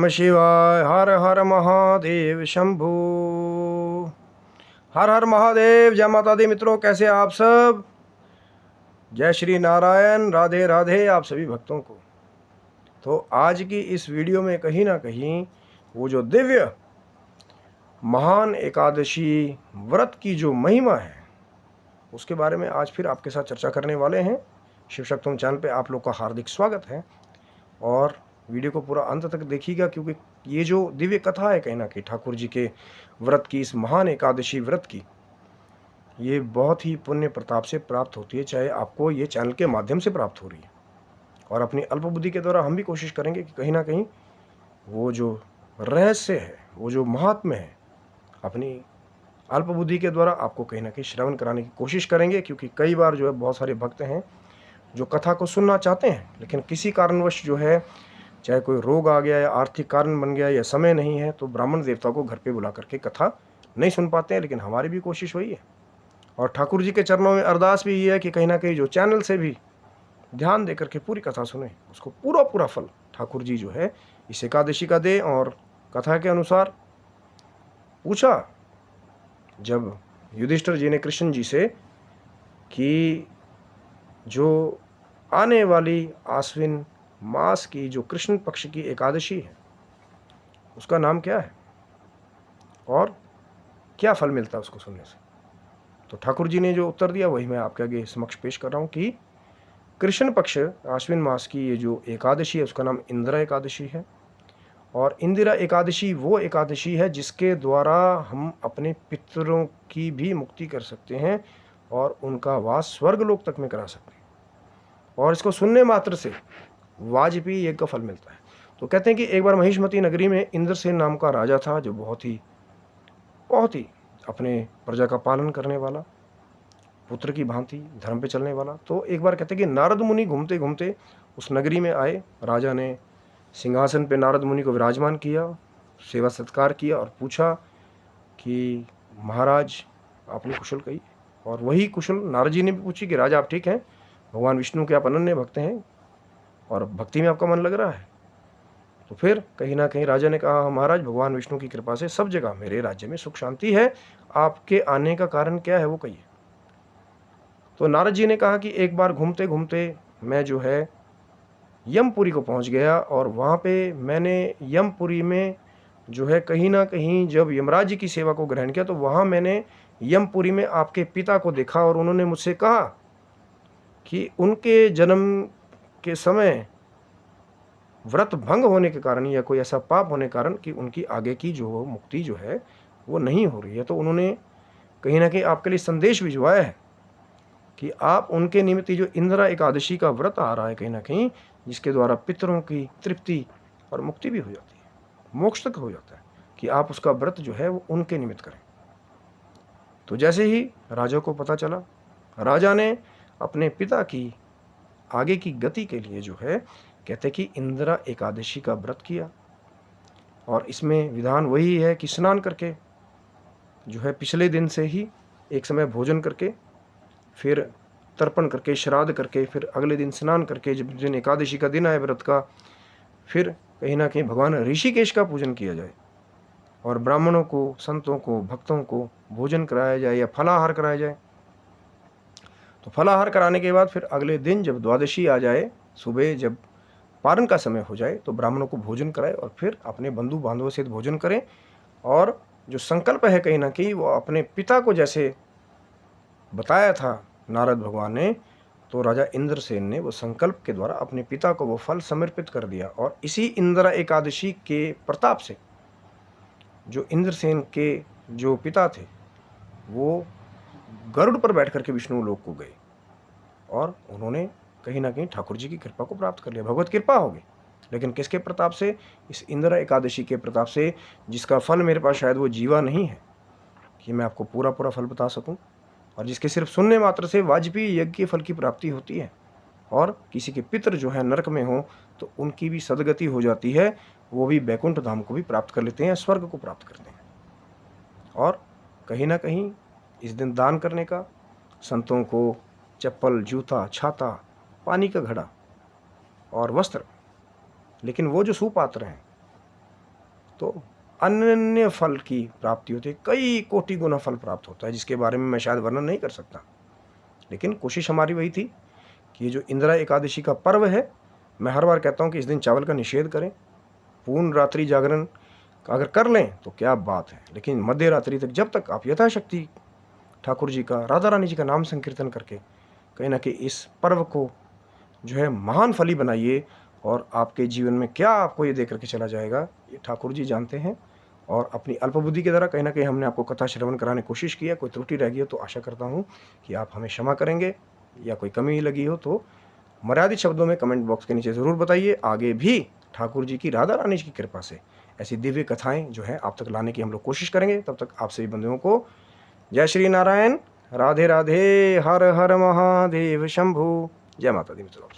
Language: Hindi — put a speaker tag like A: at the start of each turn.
A: नमः शिवाय। हर हर महादेव शंभू। हर हर महादेव। जय माता दी। मित्रों, कैसे आप सब? जय श्री नारायण। राधे राधे आप सभी भक्तों को। तो आज की इस वीडियो में कहीं ना कहीं वो जो दिव्य महान एकादशी व्रत की जो महिमा है उसके बारे में आज फिर आपके साथ चर्चा करने वाले हैं। शिव शक्तम चैनल पे आप लोग का हार्दिक स्वागत है और वीडियो को पूरा अंत तक देखिएगा, क्योंकि ये जो दिव्य कथा है कहीं ना कहीं ठाकुर जी के व्रत की, इस महान एकादशी व्रत की, ये बहुत ही पुण्य प्रताप से प्राप्त होती है, चाहे आपको ये चैनल के माध्यम से प्राप्त हो रही है। और अपनी अल्प बुद्धि के द्वारा हम भी कोशिश करेंगे कि कहीं ना कहीं वो जो रहस्य है, वो जो महात्म्य है, अपनी अल्प बुद्धि के द्वारा आपको कहीं ना कहीं श्रवण कराने की कोशिश करेंगे। क्योंकि कई बार जो है बहुत सारे भक्त हैं जो कथा को सुनना चाहते हैं, लेकिन किसी कारणवश जो है, चाहे कोई रोग आ गया या आर्थिक कारण बन गया या समय नहीं है, तो ब्राह्मण देवता को घर पे बुला करके कथा नहीं सुन पाते हैं। लेकिन हमारी भी कोशिश वही है और ठाकुर जी के चरणों में अरदास भी ये है कि कहीं ना कहीं जो चैनल से भी ध्यान दे करके पूरी कथा सुने, उसको पूरा पूरा फल ठाकुर जी जो है इस एकादशी का दे। और कथा के अनुसार पूछा जब युधिष्ठिर जी ने कृष्ण जी से कि जो आने वाली आश्विन मास की जो कृष्ण पक्ष की एकादशी है उसका नाम क्या है और क्या फल मिलता है उसको सुनने से, तो ठाकुर जी ने जो उत्तर दिया वही मैं आपके आगे समक्ष पेश कर रहा हूँ कि कृष्ण पक्ष आश्विन मास की ये जो एकादशी है उसका नाम इंदिरा एकादशी है। और इंदिरा एकादशी वो एकादशी है जिसके द्वारा हम अपने पितरों की भी मुक्ति कर सकते हैं और उनका वास स्वर्गलोक तक में करा सकते हैं। और इसको सुनने मात्र से वाजपेयी यज्ञ का फल मिलता है। तो कहते हैं कि एक बार महिष्मती नगरी में इंद्रसेन नाम का राजा था, जो बहुत ही अपने प्रजा का पालन करने वाला, पुत्र की भांति धर्म पे चलने वाला। तो एक बार कहते हैं कि नारद मुनि घूमते घूमते उस नगरी में आए। राजा ने सिंहासन पे नारद मुनि को विराजमान किया, सेवा सत्कार किया और पूछा कि महाराज आपने कुशल कही। और वही कुशल नारद जी ने भी पूछी कि राजा आप ठीक हैं, भगवान विष्णु के आप अनन्य भक्त हैं और भक्ति में आपका मन लग रहा है। तो फिर कहीं ना कहीं राजा ने कहा, महाराज भगवान विष्णु की कृपा से सब जगह मेरे राज्य में सुख शांति है, आपके आने का कारण क्या है वो कहिए। तो नारद जी ने कहा कि एक बार घूमते घूमते मैं जो है यमपुरी को पहुंच गया और वहाँ पे मैंने यमपुरी में जो है कहीं ना कहीं जब यमराज जी की सेवा को ग्रहण किया तो वहाँ मैंने यमपुरी में आपके पिता को देखा और उन्होंने मुझसे कहा कि उनके जन्म के समय व्रत भंग होने के कारण या कोई ऐसा पाप होने के कारण कि उनकी आगे की जो मुक्ति जो है वो नहीं हो रही है। तो उन्होंने कहीं ना कहीं आपके लिए संदेश भिजवाया है कि आप उनके निमित्त जो इंदिरा एकादशी का व्रत आ रहा है कहीं ना कहीं, जिसके द्वारा पितरों की तृप्ति और मुक्ति भी हो जाती है, मोक्ष तक हो जाता है, कि आप उसका व्रत जो है वो उनके निमित्त करें। तो जैसे ही राजा को पता चला, राजा ने अपने पिता की आगे की गति के लिए जो है कहते कि इंदिरा एकादशी का व्रत किया। और इसमें विधान वही है कि स्नान करके जो है पिछले दिन से ही एक समय भोजन करके, फिर तर्पण करके, श्राद्ध करके, फिर अगले दिन स्नान करके, जब दिन एकादशी का दिन आए व्रत का, फिर कहीं ना कहीं भगवान ऋषिकेश का पूजन किया जाए और ब्राह्मणों को, संतों को, भक्तों को भोजन कराया जाए या फलाहार कराया जाए। तो फलाहार कराने के बाद फिर अगले दिन जब द्वादशी आ जाए, सुबह जब पारण का समय हो जाए, तो ब्राह्मणों को भोजन कराए और फिर अपने बंधु बांधवों से भोजन करें। और जो संकल्प है कहीं ना कहीं वो अपने पिता को जैसे बताया था नारद भगवान ने, तो राजा इंद्रसेन ने वो संकल्प के द्वारा अपने पिता को वो फल समर्पित कर दिया। और इसी इंदिरा एकादशी के प्रताप से जो इंद्रसेन के जो पिता थे वो गरुड़ पर बैठ करके विष्णु लोक को गए और उन्होंने कहीं ना कहीं ठाकुर जी की कृपा को प्राप्त कर लिया। भगवत कृपा होगी, लेकिन किसके प्रताप से? इस इंदिरा एकादशी के प्रताप से, जिसका फल मेरे पास शायद वो जीवा नहीं है कि मैं आपको पूरा पूरा फल बता सकूं, और जिसके सिर्फ सुनने मात्र से वाजपेयी यज्ञ के फल की प्राप्ति होती है। और किसी के पितर जो है नरक में हो तो उनकी भी सदगति हो जाती है, वो भी बैकुंठ धाम को भी प्राप्त कर लेते हैं, स्वर्ग को प्राप्त करते हैं। और कहीं ना कहीं इस दिन दान करने का, संतों को चप्पल, जूता, छाता, पानी का घड़ा और वस्त्र, लेकिन वो जो सुपात्र हैं तो अनन्य फल की प्राप्ति होती है, कई कोटि गुना फल प्राप्त होता है, जिसके बारे में मैं शायद वर्णन नहीं कर सकता। लेकिन कोशिश हमारी वही थी कि ये जो इंदिरा एकादशी का पर्व है, मैं हर बार कहता हूँ कि इस दिन चावल का निषेध करें। पूर्ण रात्रि जागरण अगर कर लें तो क्या बात है, लेकिन मध्य रात्रि तक जब तक आप यथाशक्ति ठाकुर जी का, राधा रानी जी का नाम संकीर्तन करके कहीं ना कहीं इस पर्व को जो है महान फली बनाइए, और आपके जीवन में क्या आपको ये दे करके चला जाएगा ये ठाकुर जी जानते हैं। और अपनी अल्पबुद्धि के द्वारा कहीं ना कहीं हमने आपको कथा श्रवण कराने की कोशिश की है। कोई त्रुटि रह गई हो तो आशा करता हूँ कि आप हमें क्षमा करेंगे, या कोई कमी लगी हो तो मर्यादित शब्दों में कमेंट बॉक्स के नीचे ज़रूर बताइए। आगे भी ठाकुर जी की, राधा रानी जी की कृपा से ऐसी दिव्य कथाएं जो है आप तक लाने की हम लोग कोशिश करेंगे। तब तक आप सभी बंधुओं को जय श्री नारायण, राधे राधे, हर हर महादेव शंभु। जय माता दी मित्रों।